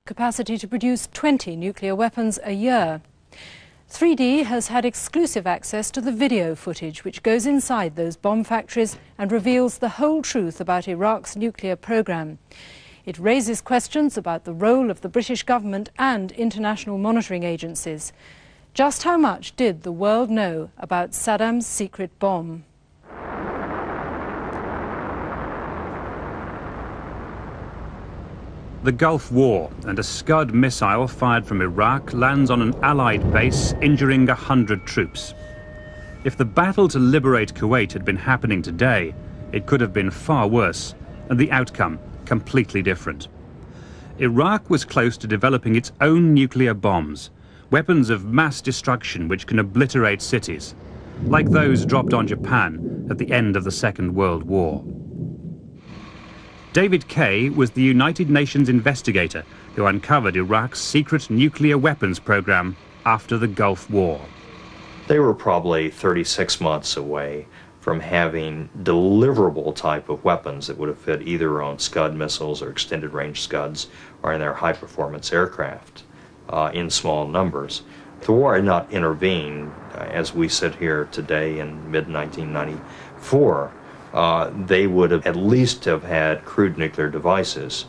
capacity to produce 20 nuclear weapons a year. 3D has had exclusive access to the video footage which goes inside those bomb factories and reveals the whole truth about Iraq's nuclear program. It raises questions about the role of the British government and international monitoring agencies. Just how much did the world know about Saddam's secret bomb? The Gulf War, and a Scud missile fired from Iraq lands on an Allied base, injuring 100 troops. If the battle to liberate Kuwait had been happening today, it could have been far worse, and the outcome completely different. Iraq was close to developing its own nuclear bombs, weapons of mass destruction which can obliterate cities, like those dropped on Japan at the end of the Second World War. David Kay was the United Nations investigator who uncovered Iraq's secret nuclear weapons program after the Gulf War. They were probably 36 months away from having deliverable type of weapons that would have fit either on Scud missiles or extended range Scuds or in their high performance aircraft in small numbers. The war had not intervened as we sit here today in mid-1994. They would have at least have had crude nuclear devices,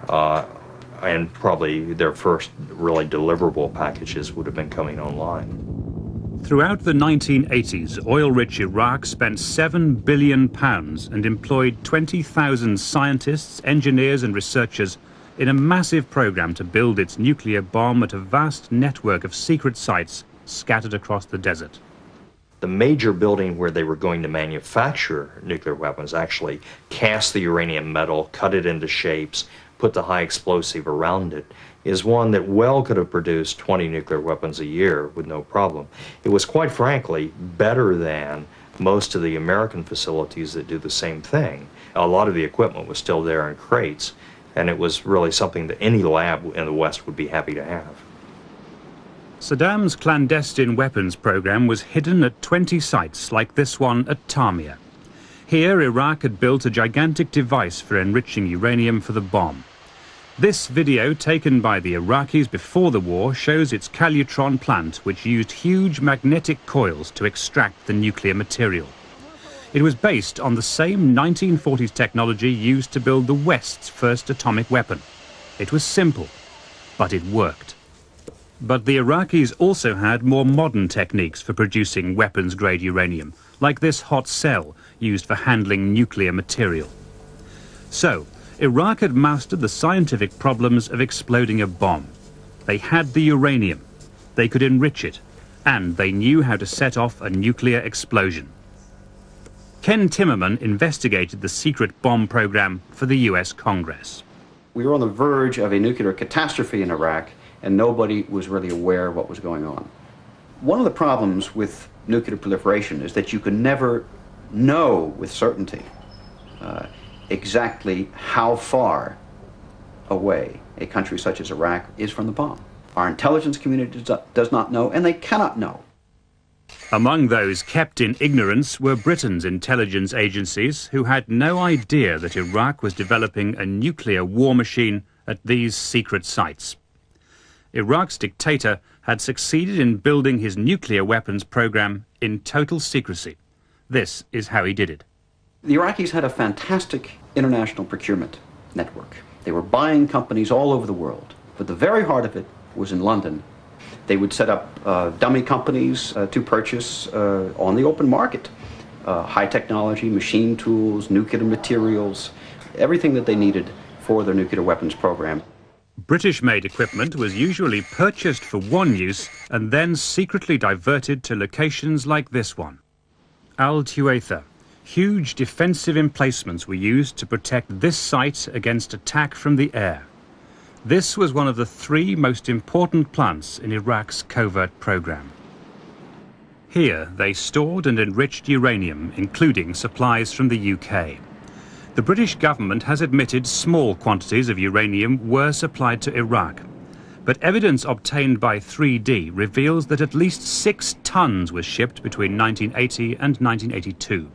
and probably their first really deliverable packages would have been coming online. Throughout the 1980s, oil-rich Iraq spent £7 billion and employed 20,000 scientists, engineers and researchers in a massive program to build its nuclear bomb at a vast network of secret sites scattered across the desert. The major building where they were going to manufacture nuclear weapons, actually cast the uranium metal, cut it into shapes, put the high explosive around it, is one that well could have produced 20 nuclear weapons a year with no problem. It was, quite frankly, better than most of the American facilities that do the same thing. A lot of the equipment was still there in crates, and it was really something that any lab in the West would be happy to have. Saddam's clandestine weapons program was hidden at 20 sites like this one at Tamia. Here, Iraq had built a gigantic device for enriching uranium for the bomb. This video, taken by the Iraqis before the war, shows its Calutron plant, which used huge magnetic coils to extract the nuclear material. It was based on the same 1940s technology used to build the West's first atomic weapon. It was simple, but it worked. But the Iraqis also had more modern techniques for producing weapons-grade uranium, like this hot cell used for handling nuclear material. So, Iraq had mastered the scientific problems of exploding a bomb. They had the uranium, they could enrich it, and they knew how to set off a nuclear explosion. Ken Timmerman investigated the secret bomb program for the US Congress. We were on the verge of a nuclear catastrophe in Iraq, and nobody was really aware of what was going on. One of the problems with nuclear proliferation is that you can never know with certainty exactly how far away a country such as Iraq is from the bomb. Our intelligence community does not know, and they cannot know. Among those kept in ignorance were Britain's intelligence agencies, who had no idea that Iraq was developing a nuclear war machine at these secret sites. Iraq's dictator had succeeded in building his nuclear weapons program in total secrecy. This is how he did it. The Iraqis had a fantastic international procurement network. They were buying companies all over the world, but the very heart of it was in London. They would set up dummy companies to purchase on the open market high technology, machine tools, nuclear materials, everything that they needed for their nuclear weapons program. British-made equipment was usually purchased for one use and then secretly diverted to locations like this one. Al-Tuatha. Huge defensive emplacements were used to protect this site against attack from the air. This was one of the three most important plants in Iraq's covert program. Here they stored and enriched uranium, including supplies from the UK. The British government has admitted small quantities of uranium were supplied to Iraq, but evidence obtained by 3D reveals that at least 6 tons was shipped between 1980 and 1982.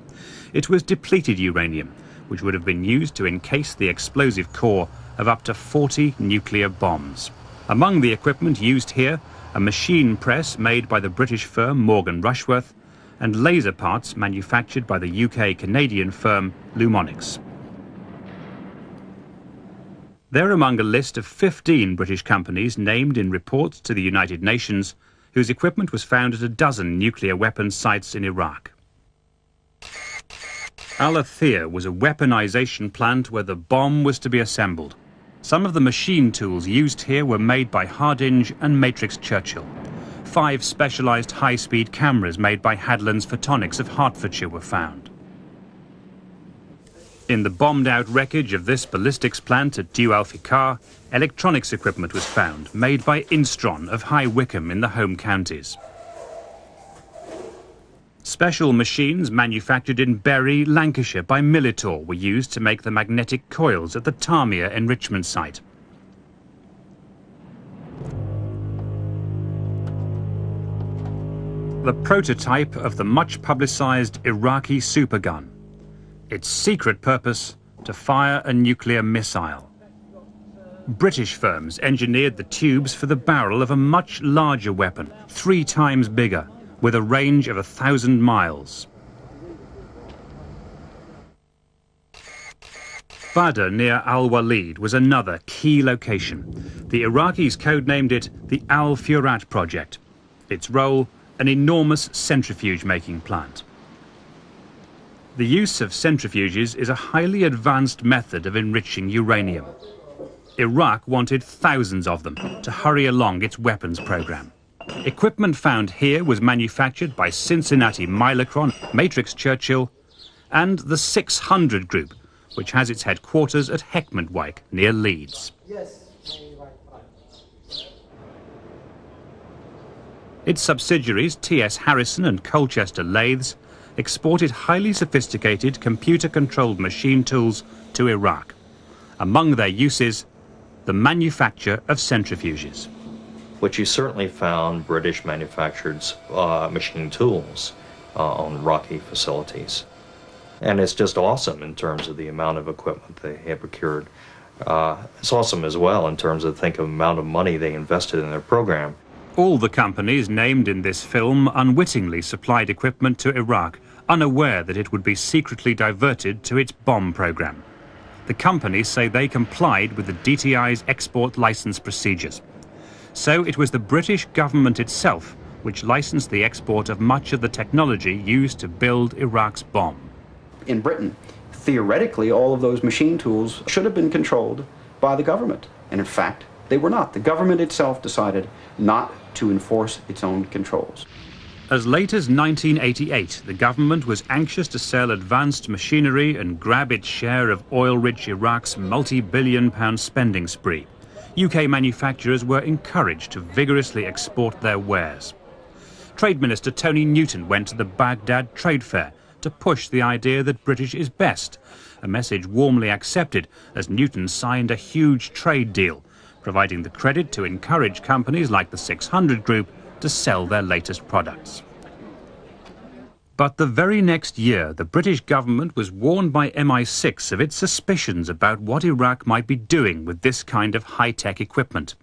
It was depleted uranium, which would have been used to encase the explosive core of up to 40 nuclear bombs. Among the equipment used here, a machine press made by the British firm Morgan Rushworth, and laser parts manufactured by the UK-Canadian firm Lumonics. They're among a list of 15 British companies named in reports to the United Nations whose equipment was found at a dozen nuclear weapons sites in Iraq. Al-Athir was a weaponization plant where the bomb was to be assembled. Some of the machine tools used here were made by Hardinge and Matrix Churchill. 5 specialized high-speed cameras made by Hadlands Photonics of Hertfordshire were found. In the bombed-out wreckage of this ballistics plant at Dhu al-Fikar, electronics equipment was found, made by Instron of High Wycombe in the home counties. Special machines manufactured in Bury, Lancashire by Militor were used to make the magnetic coils at the Tamia enrichment site. The prototype of the much-publicized Iraqi supergun. Its secret purpose, to fire a nuclear missile. British firms engineered the tubes for the barrel of a much larger weapon, 3 times bigger, with a range of 1,000 miles. Badr near Al-Walid was another key location. The Iraqis codenamed it the Al-Furat project. Its role, an enormous centrifuge-making plant. The use of centrifuges is a highly advanced method of enriching uranium. Iraq wanted thousands of them to hurry along its weapons program. Equipment found here was manufactured by Cincinnati Milacron, Matrix Churchill, and the 600 Group, which has its headquarters at Heckmondwike near Leeds. Its subsidiaries, T.S. Harrison and Colchester Lathes, exported highly sophisticated computer-controlled machine tools to Iraq. Among their uses, the manufacture of centrifuges. Which you certainly found British manufactured machine tools on Iraqi facilities. And it's just awesome in terms of the amount of equipment they have procured. It's awesome as well in terms of the amount of money they invested in their program. All the companies named in this film unwittingly supplied equipment to Iraq, unaware that it would be secretly diverted to its bomb program. The companies say they complied with the DTI's export license procedures. So it was the British government itself which licensed the export of much of the technology used to build Iraq's bomb. In Britain, theoretically, all of those machine tools should have been controlled by the government. And in fact, they were not. The government itself decided not to enforce its own controls. As late as 1988, the government was anxious to sell advanced machinery and grab its share of oil-rich Iraq's multi-billion-pound spending spree. UK manufacturers were encouraged to vigorously export their wares. Trade Minister Tony Newton went to the Baghdad Trade Fair to push the idea that British is best, a message warmly accepted as Newton signed a huge trade deal, providing the credit to encourage companies like the 600 Group to sell their latest products. But the very next year, the British government was warned by MI6 of its suspicions about what Iraq might be doing with this kind of high-tech equipment.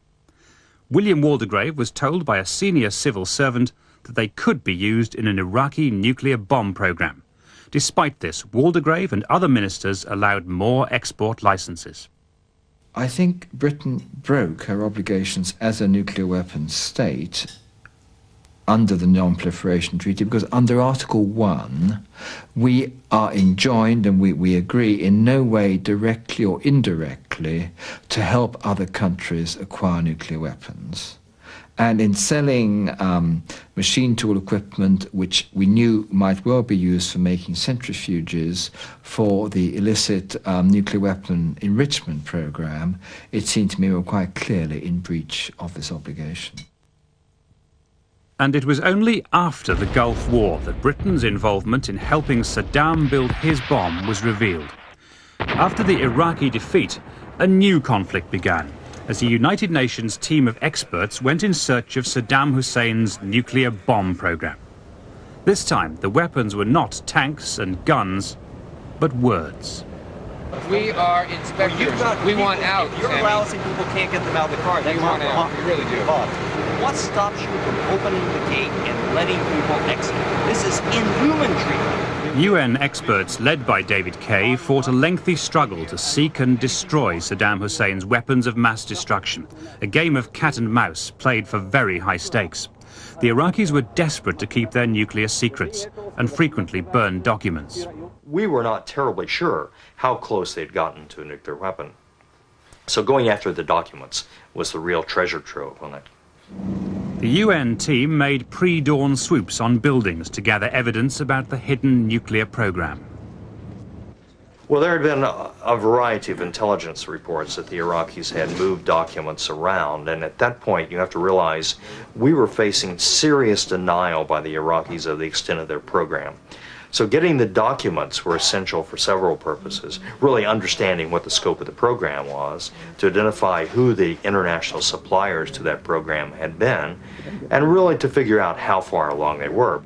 William Waldegrave was told by a senior civil servant that they could be used in an Iraqi nuclear bomb program. Despite this, Waldegrave and other ministers allowed more export licenses. I think Britain broke her obligations as a nuclear weapons state under the Non-Proliferation Treaty, because under Article 1 we are enjoined and we agree in no way directly or indirectly to help other countries acquire nuclear weapons. And in selling machine tool equipment which we knew might well be used for making centrifuges for the illicit nuclear weapon enrichment program, it seemed to me we were quite clearly in breach of this obligation. And it was only after the Gulf War that Britain's involvement in helping Saddam build his bomb was revealed. After the Iraqi defeat, a new conflict began, as the United Nations team of experts went in search of Saddam Hussein's nuclear bomb program. This time, the weapons were not tanks and guns, but words. We are inspectors. We want out. If you're lousy people can't get them out of the car. We want out. We really do. What stops you from opening the gate and letting people exit? This is inhuman treatment. UN experts led by David Kay fought a lengthy struggle to seek and destroy Saddam Hussein's weapons of mass destruction, a game of cat and mouse played for very high stakes. The Iraqis were desperate to keep their nuclear secrets and frequently burned documents. We were not terribly sure how close they'd gotten to a nuclear weapon. So going after the documents was the real treasure trove on it. The UN team made pre-dawn swoops on buildings to gather evidence about the hidden nuclear program. Well, there had been a variety of intelligence reports that the Iraqis had moved documents around, and at that point you have to realize we were facing serious denial by the Iraqis of the extent of their program. So getting the documents were essential for several purposes, really understanding what the scope of the program was, to identify who the international suppliers to that program had been, and really to figure out how far along they were.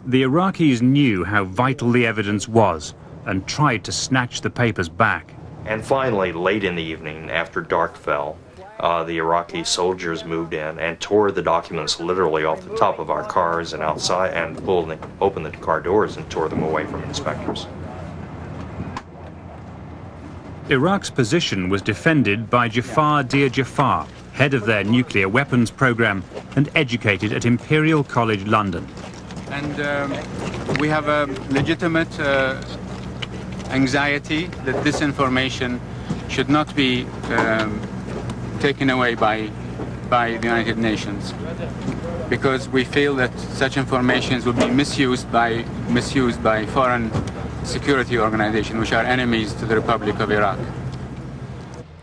The Iraqis knew how vital the evidence was and tried to snatch the papers back. And finally, late in the evening, after dark fell, the Iraqi soldiers moved in and tore the documents literally off the top of our cars and outside, and opened the car doors and tore them away from inspectors. Iraq's position was defended by Jafar Dir Jafar, head of their nuclear weapons program and educated at Imperial College London. And we have a legitimate anxiety that this information should not be taken away by the United Nations, because we feel that such information will be misused by foreign security organizations, which are enemies to the Republic of Iraq.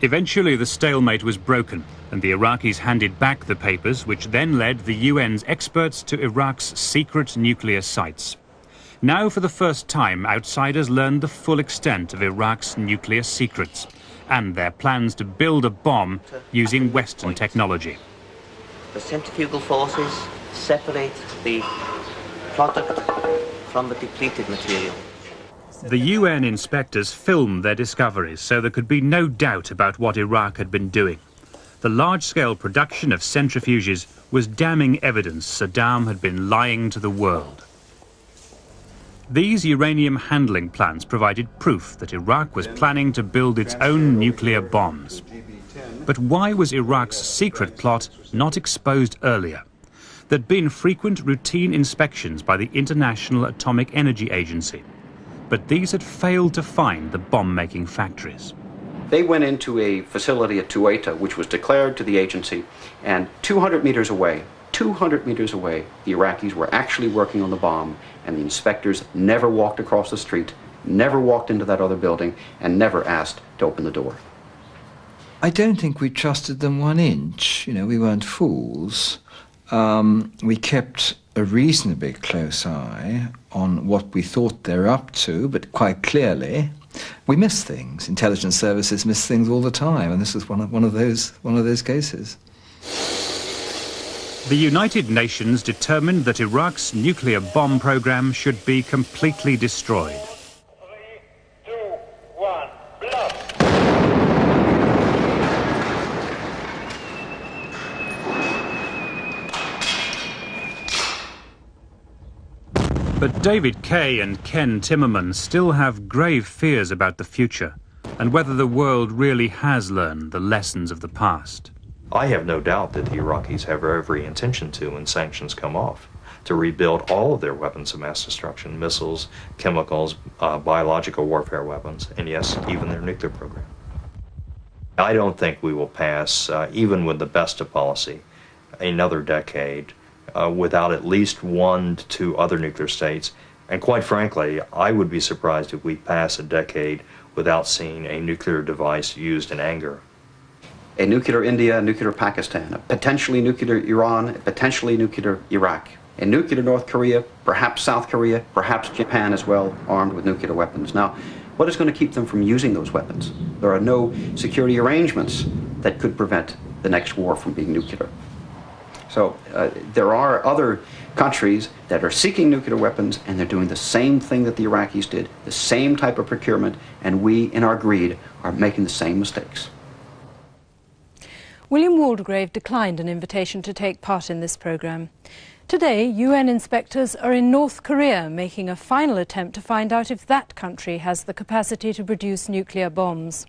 Eventually the stalemate was broken and the Iraqis handed back the papers, which then led the UN's experts to Iraq's secret nuclear sites. Now for the first time, outsiders learned the full extent of Iraq's nuclear secrets and their plans to build a bomb using Western technology. The centrifugal forces separate the product from the depleted material. The UN inspectors filmed their discoveries so there could be no doubt about what Iraq had been doing. The large-scale production of centrifuges was damning evidence Saddam had been lying to the world. These uranium handling plants provided proof that Iraq was planning to build its own nuclear bombs. But why was Iraq's secret plot not exposed earlier? There'd been frequent routine inspections by the International Atomic Energy Agency, but these had failed to find the bomb-making factories. They went into a facility at Tuwaita, which was declared to the agency, and 200 meters away, the Iraqis were actually working on the bomb, and the inspectors never walked across the street, never walked into that other building, and never asked to open the door. I don't think we trusted them 1 inch. You know, we weren't fools. We kept a reasonably close eye on what we thought they were up to, but quite clearly we miss things. Intelligence services miss things all the time, and this was one of those cases. The United Nations determined that Iraq's nuclear bomb program should be completely destroyed. 3, 2, 1, blast! But David Kay and Ken Timmerman still have grave fears about the future and whether the world really has learned the lessons of the past. I have no doubt that the Iraqis have every intention to, when sanctions come off, to rebuild all of their weapons of mass destruction, missiles, chemicals, biological warfare weapons, and yes, even their nuclear program. I don't think we will pass, even with the best of policy, another decade without at least 1 to 2 other nuclear states. And quite frankly, I would be surprised if we pass a decade without seeing a nuclear device used in anger. A nuclear India, a nuclear Pakistan, a potentially nuclear Iran, a potentially nuclear Iraq, a nuclear North Korea, perhaps South Korea, perhaps Japan as well, armed with nuclear weapons. Now, what is going to keep them from using those weapons? There are no security arrangements that could prevent the next war from being nuclear. So there are other countries that are seeking nuclear weapons, and they're doing the same thing that the Iraqis did, the same type of procurement, and we, in our greed, are making the same mistakes. William Waldegrave declined an invitation to take part in this programme. Today, UN inspectors are in North Korea making a final attempt to find out if that country has the capacity to produce nuclear bombs.